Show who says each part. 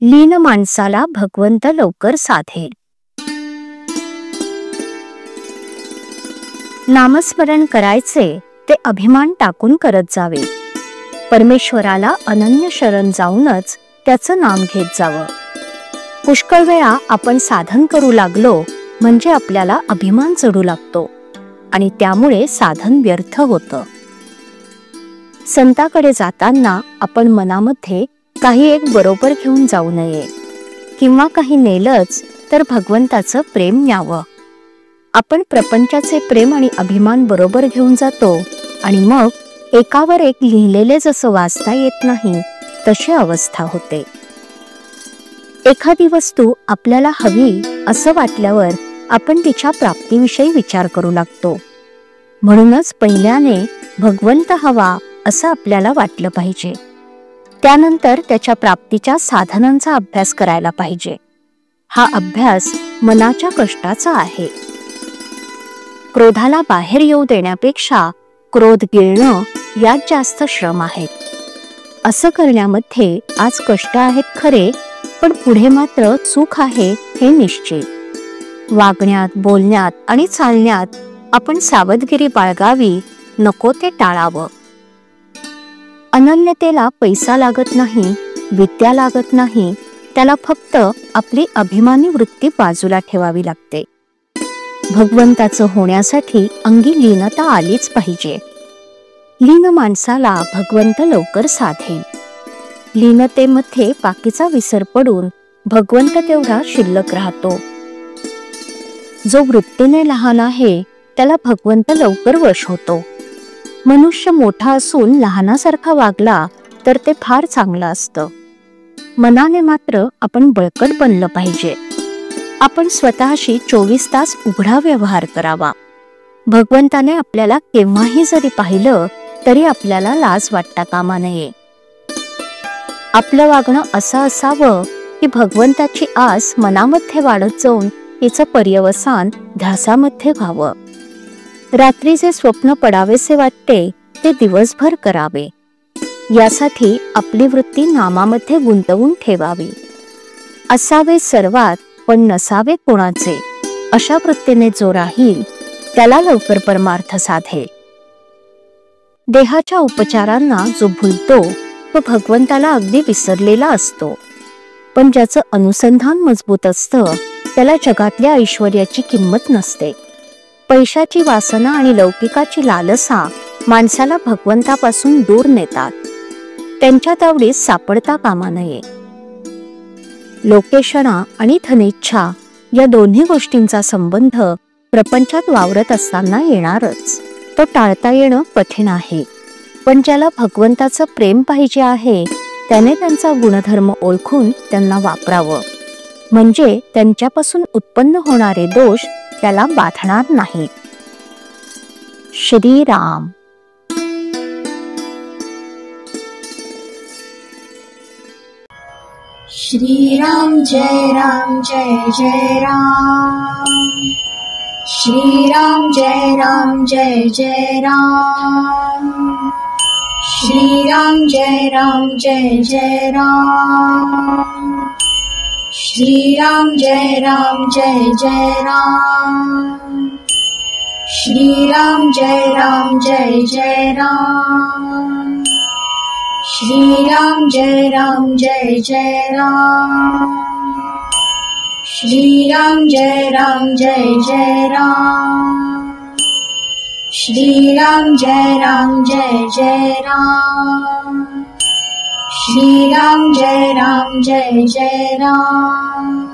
Speaker 1: लीन माणसाला भगवंत लवकर साधेल. नामस्मरण करायचे ते अभिमान टाकून करत जावे. परमेश्वराला अनन्य शरण जाऊनच त्याचं नाम घेत जावं. पुष्कळ वेळा आपण साधन करू लागलो म्हणजे आपल्याला अभिमान चढू लागतो आणि त्यामुळे साधन व्यर्थ होतं. संताकडे जाताना आपण मनामध्ये काही एक बरोबर घेऊन जाऊ नये, किंवा काही नेलंच तर भगवंताचं प्रेम न्यावं. आपण प्रपंचाचे प्रेम आणि अभिमान बरोबर घेऊन जातो आणि मग एकावर एक लिहिलेले जसं वाचता येत नाही तशी अवस्था होते. एखादी वस्तू आपल्याला हवी असं वाटल्यावर आपण तिच्या प्राप्तीविषयी विचार करू लागतो. म्हणूनच पहिल्याने भगवंत हवा असं आपल्याला वाटलं पाहिजे. त्यानंतर त्याच्या प्राप्तीच्या साधनांचा अभ्यास करायला पाहिजे. हा अभ्यास मनाच्या कष्टाचा आहे. क्रोधाला बाहेर येऊ देण्यापेक्षा क्रोध गिळणं यात जास्त श्रम आहेत. असं करण्यामध्ये आज कष्ट आहेत खरे, पण पुढे मात्र सुख आहे हे निश्चित. वागण्यात, बोलण्यात आणि चालण्यात आपण सावधगिरी बाळगावी, नको ते टाळावं. अनन्यतेला पैसा लागत नाही, विद्या लागत नाही, त्याला फक्त आपली अभिमानी वृत्ती बाजूला ठेवावी लागते. भगवंताचं होण्यासाठी अंगी लीनता आलीच पाहिजे. लीन माणसाला भगवंत लवकर साधेल. लीनतेमध्ये बाकीचा विसर पडून भगवंत तेवढा शिल्लक राहतो. जो वृत्तीने लहान आहे त्याला भगवंत लवकर वश होतो. मनुष्य मोठा असून लहानासारखा वागला तर ते फार चांगलं असतं. मनाने मात्र आपण बळकट बनलं पाहिजे. आपण स्वतःशी 24 तास उघडा व्यवहार करावा. भगवंताने आपल्याला केव्हाही जरी पाहिलं तरी आपल्याला लाज वाटता कामा नये. आपलं वागणं असं असावं की भगवंताची आस मनामध्ये वाढत जाऊन तिचं पर्यवसान ध्यासामध्ये व्हावं. रात्रीचे स्वप्न पडावेसे वाटते ते दिवसभर करावे. यासाठी आपली वृत्ती नामामध्ये गुंतवून ठेवावी. असावे सर्वात पण नसावे कोणाचे, अशा वृत्तीने जो राहील त्याला लवकर परमार्थ साधेल. देहाच्या उपचारांना जो भुलतो तो भगवंताला अगदी विसरलेला असतो. पण ज्याचं अनुसंधान मजबूत असतं त्याला जगातल्या ऐश्वर्याची किंमत नसते. पैशाची वासना आणि लौकिकाची लालसा माणसाला भगवंतापासून दूर नेतात. त्यांच्या तावडीत सापडता कामा नये. लोकेशना आणि धनेच्छा या दोन्ही गोष्टींचा संबंध प्रपंचात वावरत असताना येणारच. तो टाळता येणं कठीण आहे. पण ज्याला भगवंताचं प्रेम पाहिजे आहे त्याने त्यांचा गुणधर्म ओळखून त्यांना वापरावं, म्हणजे त्यांच्यापासून उत्पन्न होणारे दोष त्याला बाधणार नाहीत. श्रीराम.
Speaker 2: श्रीराम जय राम जय जय राम. श्रीराम जय राम जय जय राम. श्रीराम जय राम जय जय राम. श्रीराम जय राम जय जय राम. श्रीराम जय राम जय जय राम. श्रीराम जय राम जय जय राम. श्रीराम जय राम जय जय राम. श्रीराम जय राम जय जय राम. श्रीराम जय राम जय जय राम.